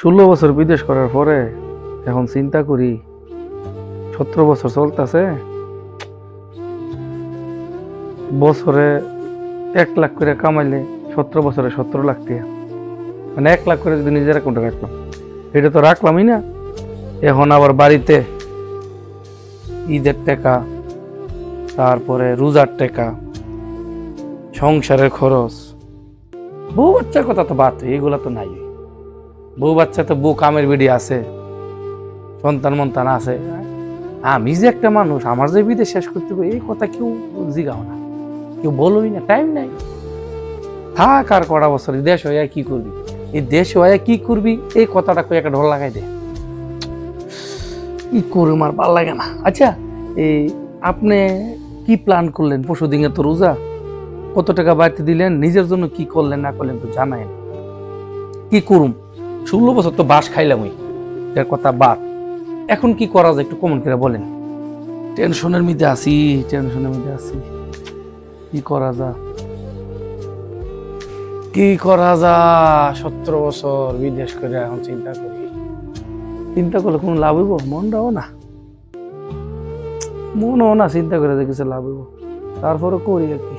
16 বছর বিদেশ করার পরে এখন চিন্তা করি 17 বছর চলতেছে, বছরে 1 লাখ করে কামাইলে 17 বছরে 17 লাখ টাকা, মানে 1 লাখ করে যদি নিজের অ্যাকাউন্টে রাখলাম, এটা তো রাখলামই না। এখন আবার বাড়িতে ঈদের টাকা, তারপরে রোজার টাকা, সংসারের খরচ, বউ বাচ্চার কথা তো বাদ, এগুলা তো নাই। বউ বাচ্চা তো বউ কামের বিড়ি আছে, সন্তান মন্তান আছে। আমি যে একটা মানুষ, আমার যে বিদেশ শেষ করতে হবে এই কথা কেউ জিগাও না, কেউ বলোই না, টাইম নাই। থাক আর কটা বছর দেশ হয়ে কি করবি, এই দেশ হয়ে কি করবি এই কথাটা কই একটা ঢোল লাগাই দে, কি করুম আর ভাল লাগে না। আচ্ছা, এই আপনি কি প্ল্যান করলেন? পরশু দিনে তো রোজা, কত টাকা বাড়িতে দিলেন, নিজের জন্য কি করলেন না করলেন তো জানাই। কি করুম, 16 বছর তো বাস খাইলাম, ওই এর কথা বাদ। এখন কি করা যায় একটু কমেন্ট করে বলেন। টেনশনের মধ্যে আছি, টেনশনের মধ্যে আছি, কি করা যায়, কি করা যায়? 17 বছর বিদেশ করে এখন চিন্তা করি, চিন্তা করলে কোনো লাভ হইব? মনটাও না, মনও না চিন্তা করে যে কিছু লাভ হইব, তারপরে করি আর কি।